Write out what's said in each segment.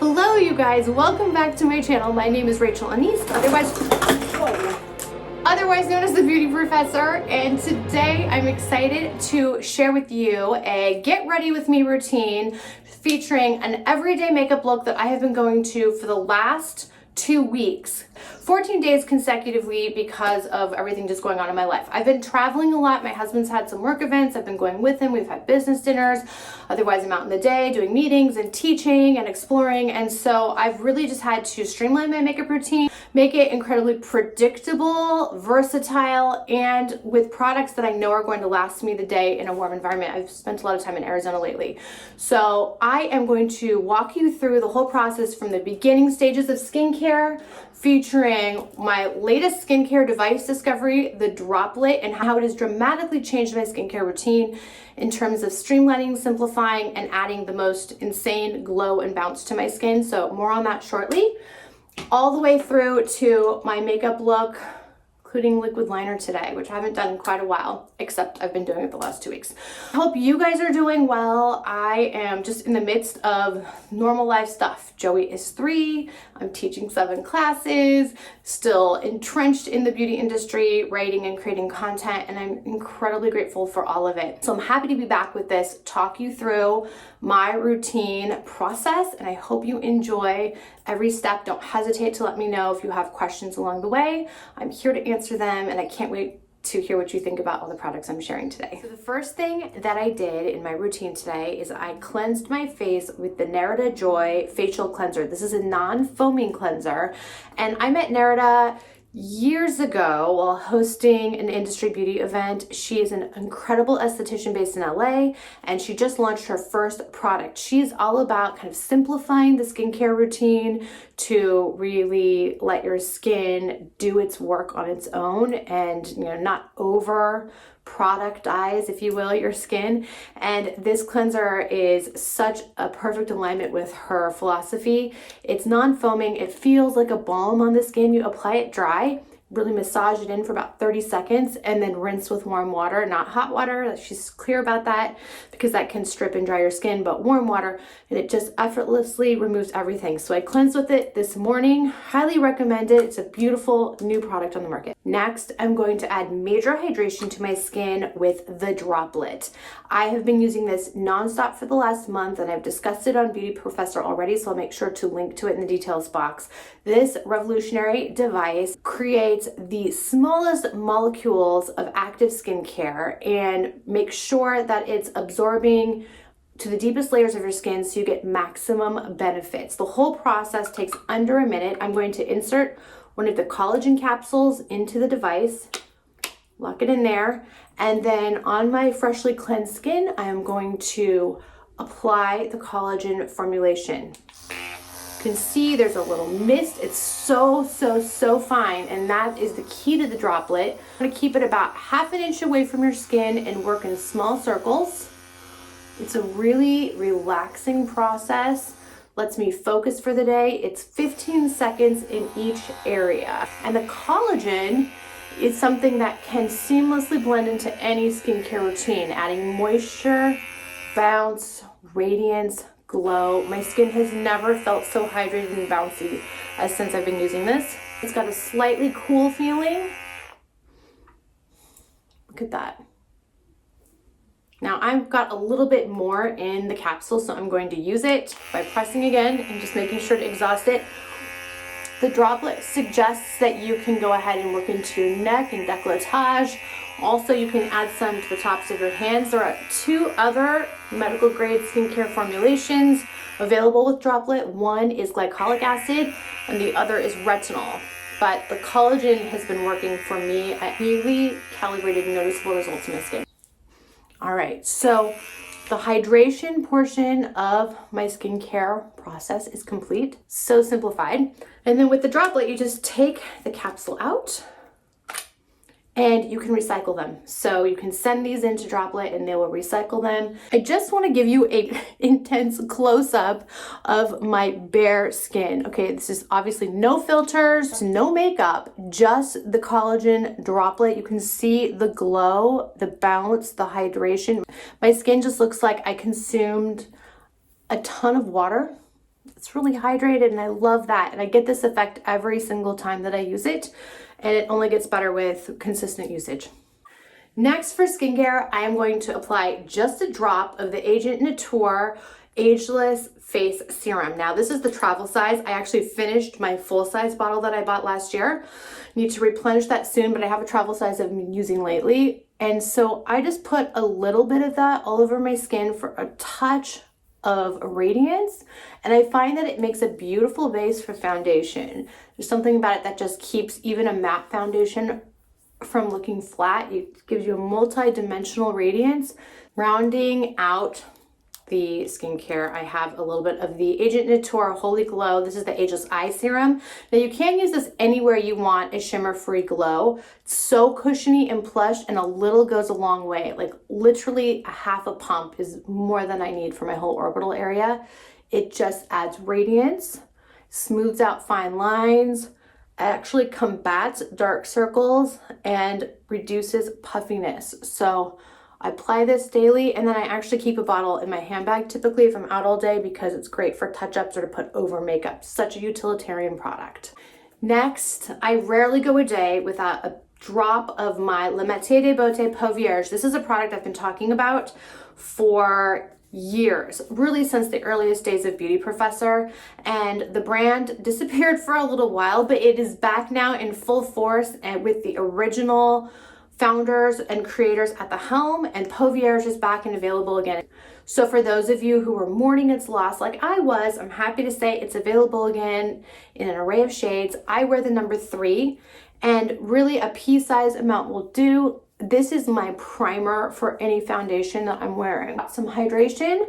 Hello you guys, welcome back to my channel. My name is Rachel Anise, otherwise known as the Beauty Professor, and today I'm excited to share with you a get ready with me routine featuring an everyday makeup look that I have been going to for the last 2 weeks, 14 days consecutively because of everything just going on in my life. I've been traveling a lot. My husband's had some work events. I've been going with him. We've had business dinners. Otherwise, I'm out in the day doing meetings and teaching and exploring. And so I've really just had to streamline my makeup routine, make it incredibly predictable, versatile, and with products that I know are going to last me the day in a warm environment. I've spent a lot of time in Arizona lately. So I am going to walk you through the whole process from the beginning stages of skincare, featuring my latest skincare device discovery, the Droplette, and how it has dramatically changed my skincare routine in terms of streamlining, simplifying, and adding the most insane glow and bounce to my skin. So more on that shortly. All the way through to my makeup look, including liquid liner today, which I haven't done in quite a while, except I've been doing it the last 2 weeks. I hope you guys are doing well. I am just in the midst of normal life stuff. Joey is 3, I'm teaching 7 classes, still entrenched in the beauty industry, writing and creating content, and I'm incredibly grateful for all of it. So I'm happy to be back with this, talk you through my routine process, and I hope you enjoy every step. Don't hesitate to let me know if you have questions along the way. I'm here to answer them, and I can't wait to hear what you think about all the products I'm sharing today. So the first thing that I did in my routine today is I cleansed my face with the Nerida Joy facial cleanser. This is a non-foaming cleanser, and I met Nerida years ago while hosting an industry beauty event. She is an incredible esthetician based in LA, and she just launched her first product. She's all about kind of simplifying the skincare routine to really let your skin do its work on its own and, not over productize, if you will, your skin. And this cleanser is such a perfect alignment with her philosophy. It's non-foaming. It feels like a balm on the skin. You apply it dry, really massage it in for about 30 seconds, and then rinse with warm water, not hot water. She's clear about that because that can strip and dry your skin, but warm water, and it just effortlessly removes everything. So I cleansed with it this morning. Highly recommend it. It's a beautiful new product on the market. Next, I'm going to add major hydration to my skin with the Droplette. I have been using this nonstop for the last month, and I've discussed it on Beauty Professor already, so I'll make sure to link to it in the details box. This revolutionary device creates the smallest molecules of active skincare and makes sure that it's absorbing to the deepest layers of your skin so you get maximum benefits. The whole process takes under a minute. I'm going to insert one of the collagen capsules into the device, lock it in there, and then on my freshly cleansed skin, I am going to apply the collagen formulation. You can see there's a little mist. It's so fine, and that is the key to the Droplette. I'm going to keep it about ½ an inch away from your skin and work in small circles. It's a really relaxing process. Lets me focus for the day. It's 15 seconds in each area. And the collagen is something that can seamlessly blend into any skincare routine, adding moisture, bounce, radiance, glow. My skin has never felt so hydrated and bouncy as since I've been using this. It's got a slightly cool feeling. Look at that. Now I've got a little bit more in the capsule, so I'm going to use it by pressing again and just making sure to exhaust it. The Droplette suggests that you can go ahead and work into your neck and décolletage. Also, you can add some to the tops of your hands. There are 2 other medical grade skincare formulations available with Droplette. One is glycolic acid and the other is retinol. But the collagen has been working for me at really calibrated and noticeable results in my skin. All right, so the hydration portion of my skincare process is complete. So simplified. And then with the Droplette, you just take the capsule out and you can recycle them. So you can send these into Droplette and they will recycle them. I just want to give you a intense close-up of my bare skin. Okay, this is obviously no filters, no makeup, just the collagen Droplette. You can see the glow, the bounce, the hydration. My skin just looks like I consumed a ton of water. It's really hydrated and I love that. And I get this effect every single time that I use it, and it only gets better with consistent usage. Next for skincare, I am going to apply just a drop of the Agent Nature Ageless Face Serum. Now this is the travel size. I actually finished my full size bottle that I bought last year. Need to replenish that soon, but I have a travel size I've been using lately. And so I just put a little bit of that all over my skin for a touch of radiance. And I find that it makes a beautiful base for foundation. There's something about it that just keeps even a matte foundation from looking flat. It gives you a multi-dimensional radiance. Rounding out the skincare, I have a little bit of the Agent Nature Holy Glow. This is the Ageless Eye Serum. Now you can use this anywhere you want a shimmer-free glow. It's so cushiony and plush, and a little goes a long way. Like literally a half a pump is more than I need for my whole orbital area. It just adds radiance, smooths out fine lines, actually combats dark circles, and reduces puffiness. So I apply this daily, and then I actually keep a bottle in my handbag typically if I'm out all day, because it's great for touch-ups or to put over makeup. Such a utilitarian product. Next, I rarely go a day without a drop of my Le Métier de Beauté Peau Vierge. This is a product I've been talking about for years, really since the earliest days of Beauty Professor, and the brand disappeared for a little while, but it is back now in full force and with the original founders and creators at the helm, and Peau Vierge is back and available again. So for those of you who were mourning its loss like I was, I'm happy to say it's available again in an array of shades. I wear the number 3, and really a pea size amount will do. This is my primer for any foundation that I'm wearing. Some hydration.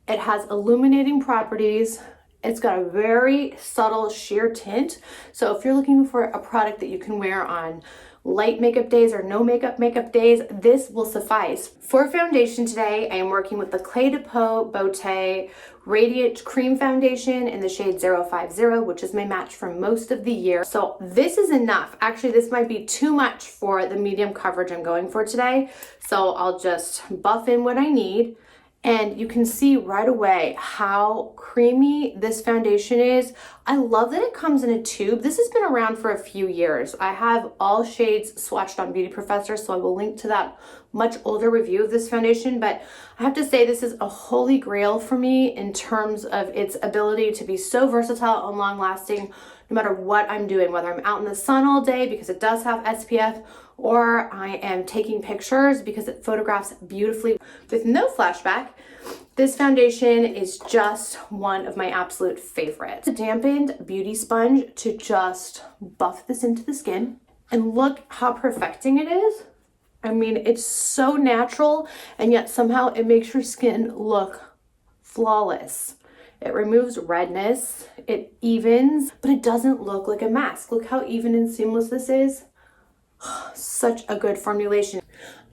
It has illuminating properties. It's got a very subtle sheer tint. So if you're looking for a product that you can wear on light makeup days or no makeup days, this will suffice. For foundation today, I am working with the Clé de Peau Beauté Radiant Cream Foundation in the shade 050, which is my match for most of the year. So this is enough. Actually, this might be too much for the medium coverage I'm going for today. So I'll just buff in what I need. And you can see right away how creamy this foundation is. I love that it comes in a tube. This has been around for a few years. I have all shades swatched on Beauty Professor, so I will link to that much older review of this foundation. But I have to say this is a holy grail for me in terms of its ability to be so versatile and long lasting no matter what I'm doing, whether I'm out in the sun all day because it does have SPF, or I am taking pictures because it photographs beautifully with no flashback. This foundation is just one of my absolute favorites. A dampened beauty sponge to just buff this into the skin, and look how perfecting it is. I mean, it's so natural, and yet somehow it makes your skin look flawless. It removes redness, it evens, but it doesn't look like a mask. Look how even and seamless this is. Such a good formulation.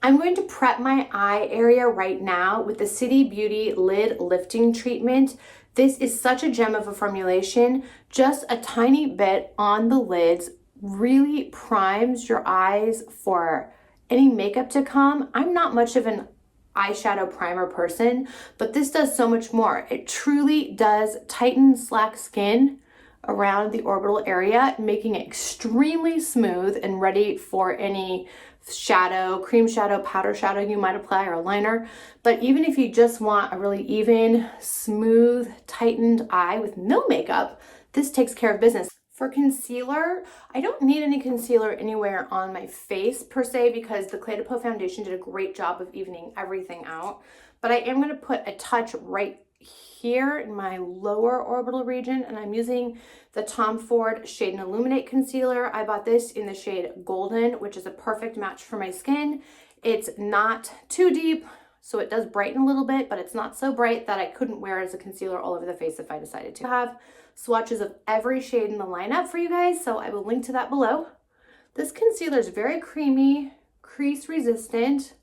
I'm going to prep my eye area right now with the City Beauty Lid Lifting Treatment. This is such a gem of a formulation. Just a tiny bit on the lids really primes your eyes for any makeup to come. I'm not much of an eyeshadow primer person, but this does so much more. It truly does tighten slack skin around the orbital area, making it extremely smooth and ready for any shadow, cream shadow, powder shadow you might apply, or liner. But even if you just want a really even, smooth, tightened eye with no makeup, this takes care of business. For concealer, I don't need any concealer anywhere on my face per se, because the Clé de Peau foundation did a great job of evening everything out. But I am going to put a touch right here in my lower orbital region, and I'm using the Tom Ford Shade and Illuminate Concealer. I bought this in the shade Golden, which is a perfect match for my skin. It's not too deep, so it does brighten a little bit, but it's not so bright that I couldn't wear it as a concealer all over the face if I decided to. I have swatches of every shade in the lineup for you guys, so I will link to that below. This concealer is very creamy, crease resistant,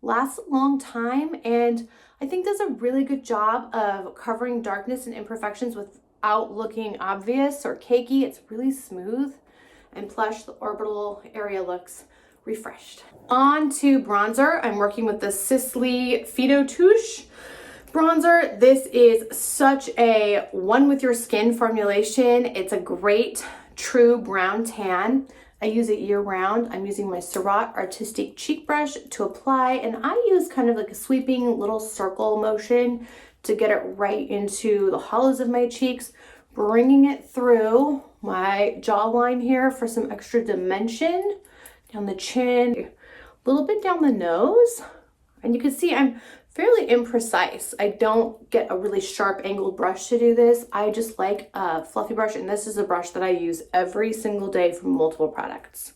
lasts a long time, and I think does a really good job of covering darkness and imperfections without looking obvious or cakey. It's really smooth and plush. The orbital area looks refreshed. On to bronzer. I'm working with the Sisley Fido Touche bronzer. This is such a one with your skin formulation. It's a great true brown tan. I use it year round. I'm using my Surratt Artistic Cheek Brush to apply, and I use kind of like a sweeping little circle motion to get it right into the hollows of my cheeks, bringing it through my jawline here for some extra dimension, down the chin, a little bit down the nose. And you can see I'm fairly imprecise. I don't get a really sharp angled brush to do this. I just like a fluffy brush, and this is a brush that I use every single day for multiple products.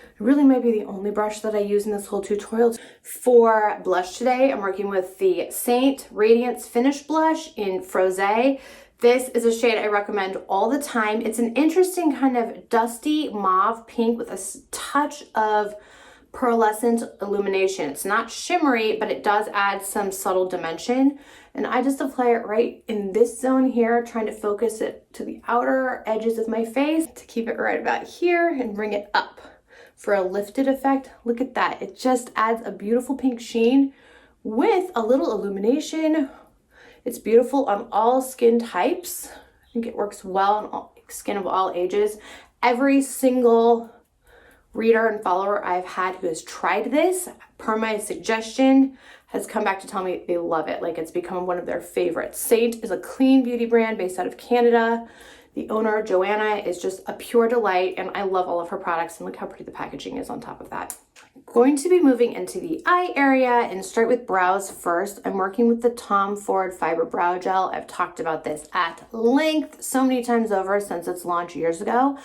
It really might be the only brush that I use in this whole tutorial. For blush today, I'm working with the Saint Radiance Finish Blush in Frose. This is a shade I recommend all the time. It's an interesting kind of dusty mauve pink with a touch of pearlescent illumination. It's not shimmery, but it does add some subtle dimension. And I just apply it right in this zone here, trying to focus it to the outer edges of my face to keep it right about here and bring it up for a lifted effect. Look at that. It just adds a beautiful pink sheen with a little illumination. It's beautiful on all skin types. I think it works well on all skin of all ages. Every single reader and follower I've had who has tried this, per my suggestion, has come back to tell me they love it. Like, it's become one of their favorites. Saint is a clean beauty brand based out of Canada. The owner, Joanna, is just a pure delight, and I love all of her products, and look how pretty the packaging is on top of that. Going to be moving into the eye area and start with brows first. I'm working with the Tom Ford Fiber Brow Gel. I've talked about this at length so many times over since its launch years ago.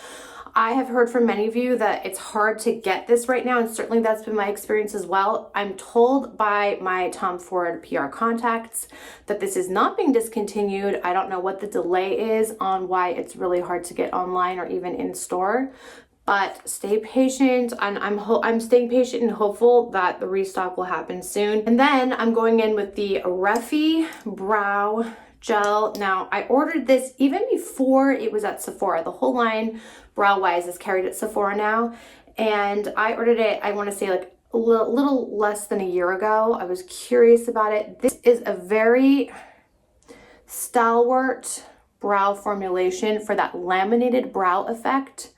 I have heard from many of you that it's hard to get this right now, and certainly that's been my experience as well. I'm told by my Tom Ford PR contacts that this is not being discontinued. I don't know what the delay is on why it's really hard to get online or even in store, but stay patient. And I'm staying patient and hopeful that the restock will happen soon. And then I'm going in with the Refi Brow Gel. Now, I ordered this even before it was at Sephora. The whole line Brow Wise is carried at Sephora now, and I ordered it, I want to say like a little less than a year ago. I was curious about it. This is a very stalwart brow formulation for that laminated brow effect.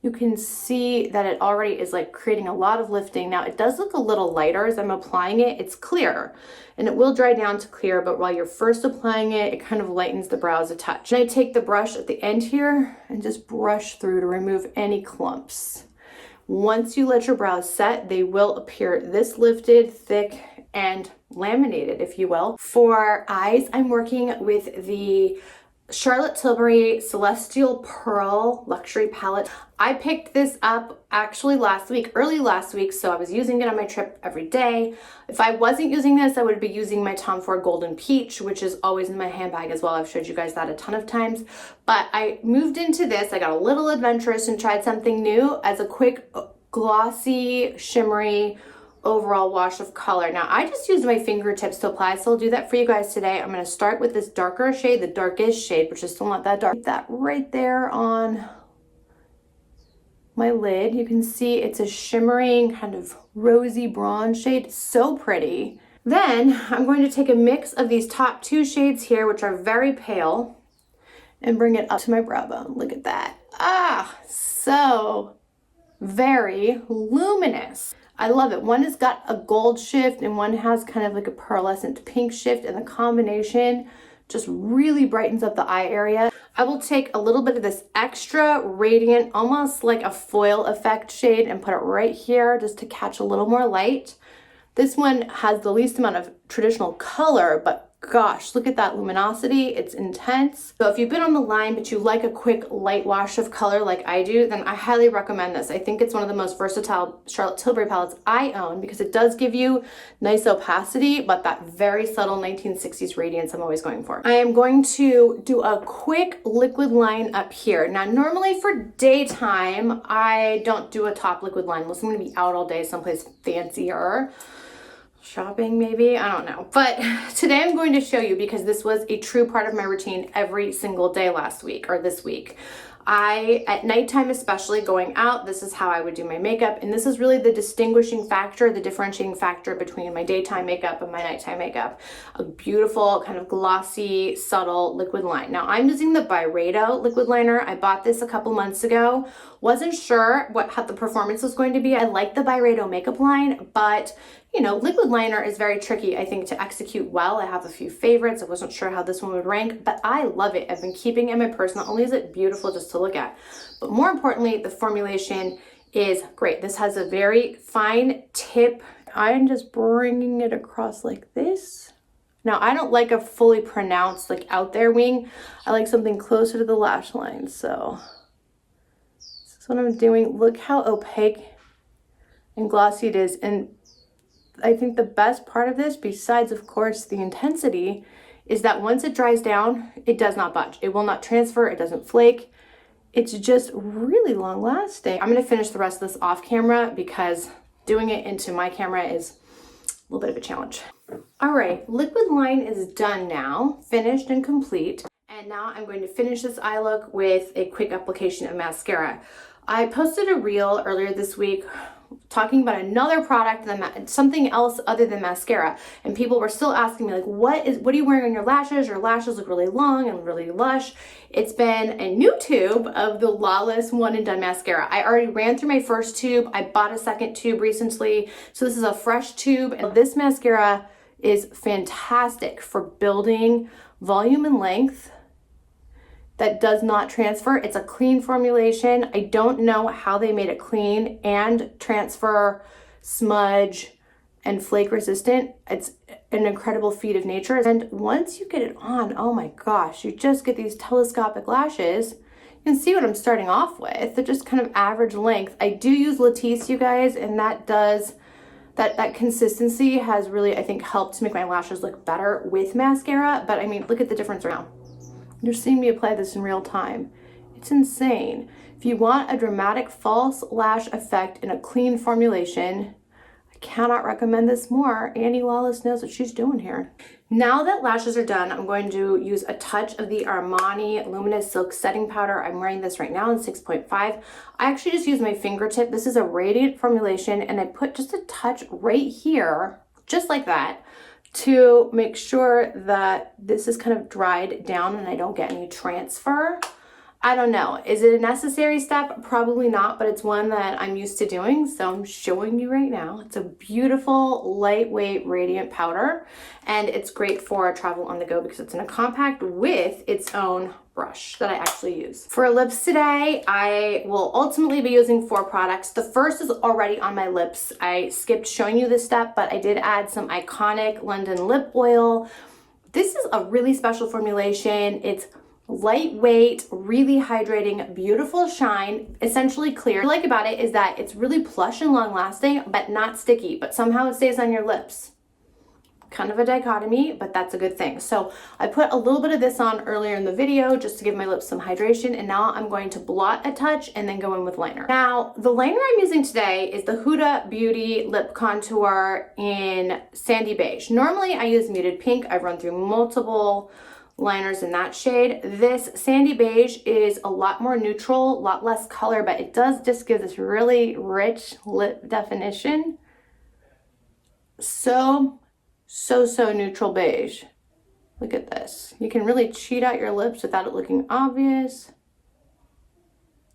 You can see that it already is like creating a lot of lifting. Now, it does look a little lighter as I'm applying it. It's clear, and it will dry down to clear, but while you're first applying it, it kind of lightens the brows a touch. And I take the brush at the end here and just brush through to remove any clumps. Once you let your brows set, they will appear this lifted, thick, and laminated, if you will. For eyes, I'm working with the Charlotte Tilbury Celestial Pearl Luxury Palette. I picked this up actually early last week, so I was using it on my trip every day. If I wasn't using this, I would be using my Tom Ford Golden Peach, which is always in my handbag as well. I've showed you guys that a ton of times. But I moved into this. I got a little adventurous and tried something new as a quick, glossy, shimmery, overall wash of color. Now, I just used my fingertips to apply, so I'll do that for you guys today. I'm going to start with this darker shade, the darkest shade, which is still not that dark. That right there on my lid. You can see it's a shimmering kind of rosy bronze shade. So pretty. Then I'm going to take a mix of these top two shades here, which are very pale, and bring it up to my brow bone. Look at that. Ah, so very luminous. I love it. One has got a gold shift and one has kind of like a pearlescent pink shift, and the combination just really brightens up the eye area. I will take a little bit of this extra radiant, almost like a foil effect shade, and put it right here just to catch a little more light. This one has the least amount of traditional color, but gosh, look at that luminosity. It's intense. So if you've been on the line, but you like a quick light wash of color like I do, then I highly recommend this. I think it's one of the most versatile Charlotte Tilbury palettes I own because it does give you nice opacity, but that very subtle 1960s radiance I'm always going for. I am going to do a quick liquid line up here. Now, normally for daytime, I don't do a top liquid line unless I'm gonna be out all day someplace fancier. Shopping maybe, I don't know. But today I'm going to show you, because this was a true part of my routine every single day last week or this week. At nighttime especially, going out, this is how I would do my makeup, and this is really the distinguishing factor, the differentiating factor between my daytime makeup and my nighttime makeup. A beautiful kind of glossy, subtle liquid line. Now I'm using the Byredo liquid liner. I bought this a couple months ago. Wasn't sure how the performance was going to be. I like the Byredo makeup line, but you know, liquid liner is very tricky, I think, to execute well. I have a few favorites. I wasn't sure how this one would rank, but I love it. I've been keeping it in my purse. Not only is it beautiful just to look at, but more importantly, the formulation is great. This has a very fine tip. I'm just bringing it across like this. Now, I don't like a fully pronounced, like out there wing. I like something closer to the lash line. So this is what I'm doing. Look how opaque and glossy it is. And I think the best part of this, besides of course the intensity, is that once it dries down, it does not budge. It will not transfer, it doesn't flake. It's just really long lasting. I'm gonna finish the rest of this off camera because doing it into my camera is a little bit of a challenge. All right, liquid line is done now, finished and complete. And now I'm going to finish this eye look with a quick application of mascara. I posted a reel earlier this week talking about another product, something else other than mascara, and people were still asking me like, what are you wearing on your lashes? Your lashes look really long and really lush. It's been a new tube of the Lawless One and Done mascara. I already ran through my first tube. I bought a second tube recently, so this is a fresh tube, and this mascara is fantastic for building volume and length that does not transfer. It's a clean formulation. I don't know how they made it clean and transfer, smudge, and flake resistant. It's an incredible feat of nature. And once you get it on, oh my gosh, you just get these telescopic lashes. You can see what I'm starting off with. They're just kind of average length. I do use Latisse, you guys, and that consistency has really, I think, helped to make my lashes look better with mascara. But I mean, look at the difference right now. You're seeing me apply this in real time. It's insane. If you want a dramatic false lash effect in a clean formulation, I cannot recommend this more. Annie Lawless knows what she's doing here. Now that lashes are done, I'm going to use a touch of the Armani Luminous Silk Setting Powder. I'm wearing this right now in 6.5. I actually just use my fingertip. This is a radiant formulation, and I put just a touch right here, just like that, to make sure that this is kind of dried down and I don't get any transfer. I don't know. Is it a necessary step? Probably not, but it's one that I'm used to doing, so I'm showing you right now. It's a beautiful, lightweight, radiant powder, and it's great for travel on the go because it's in a compact with its own brush that I actually use. For lips today, I will ultimately be using 4 products. The first is already on my lips. I skipped showing you this step, but I did add some iconic London lip oil. This is a really special formulation. It's lightweight, really hydrating, beautiful shine, essentially clear. What I like about it is that it's really plush and long lasting, but not sticky, but somehow it stays on your lips. Kind of a dichotomy, but that's a good thing. So I put a little bit of this on earlier in the video just to give my lips some hydration, and now I'm going to blot a touch and then go in with liner. Now, the liner I'm using today is the Huda Beauty Lip Contour in Sandy Beige. Normally I use Muted Pink. I've run through multiple liners in that shade. This Sandy Beige is a lot more neutral, a lot less color, but it does just give this really rich lip definition. So neutral beige. Look at this. You can really cheat out your lips without it looking obvious.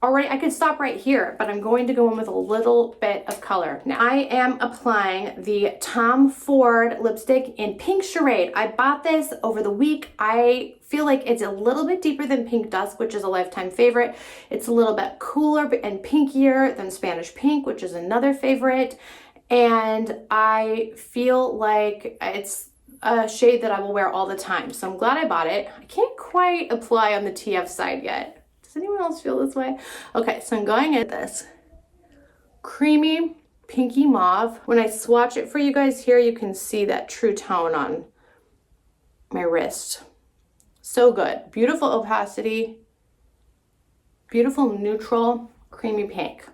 Alright, I could stop right here, but I'm going to go in with a little bit of color. Now, I am applying the Tom Ford lipstick in Pink Charade. I bought this over the week. I feel like it's a little bit deeper than Pink Dusk, which is a lifetime favorite. It's a little bit cooler and pinkier than Spanish Pink, which is another favorite. And I feel like it's a shade that I will wear all the time. So I'm glad I bought it. I can't quite apply on the TF side yet. Does anyone else feel this way? Okay, so I'm going in this creamy pinky mauve. When I swatch it for you guys here, you can see that true tone on my wrist. So good. Beautiful opacity, beautiful neutral, creamy pink.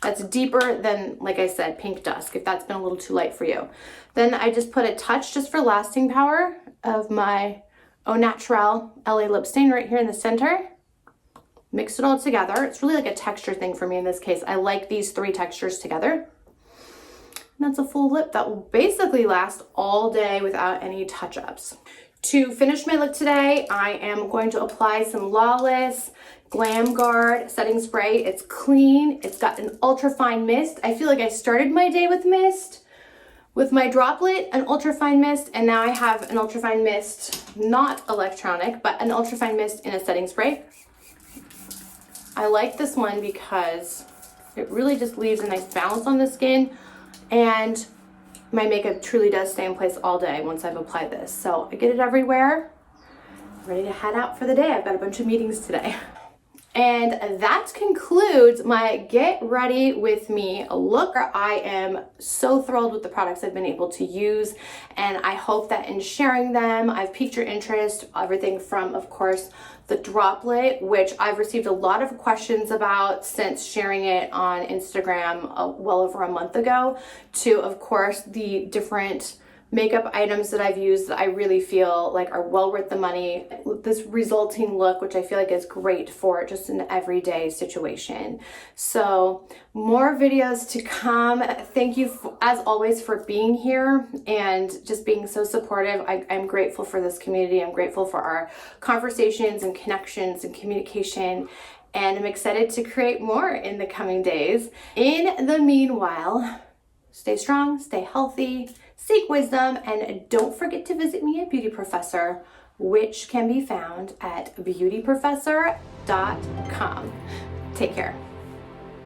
That's deeper than, like I said, Pink Dusk, if that's been a little too light for you. Then I just put a touch, just for lasting power, of my Au Naturel LA lip stain right here in the center. mix it all together. It's really like a texture thing for me in this case. I like these 3 textures together. And that's a full lip that will basically last all day without any touch-ups. To finish my look today, I am going to apply some Lawless Glam Guard setting spray. It's clean. It's got an ultra fine mist. I feel like I started my day with mist, with my Droplette, an ultra fine mist, and now I have an ultra fine mist, not electronic, but an ultra fine mist in a setting spray. I like this one because it really just leaves a nice balance on the skin, and my makeup truly does stay in place all day once I've applied this. So I get it everywhere. I'm ready to head out for the day. I've got a bunch of meetings today. And that concludes my Get Ready With Me look. I am so thrilled with the products I've been able to use, and I hope that in sharing them, I've piqued your interest. Everything from, of course, the Droplette, which I've received a lot of questions about since sharing it on Instagram well over a month ago, to, of course, the different makeup items that I've used that I really feel like are well worth the money. This resulting look, which I feel like is great for just an everyday situation. So more videos to come. Thank you, as always, for being here and just being so supportive. I'm grateful for this community. I'm grateful for our conversations and connections and communication. And I'm excited to create more in the coming days. In the meanwhile, stay strong, stay healthy, seek wisdom, and don't forget to visit me at Beauty Professor, which can be found at beautyprofessor.com. Take care.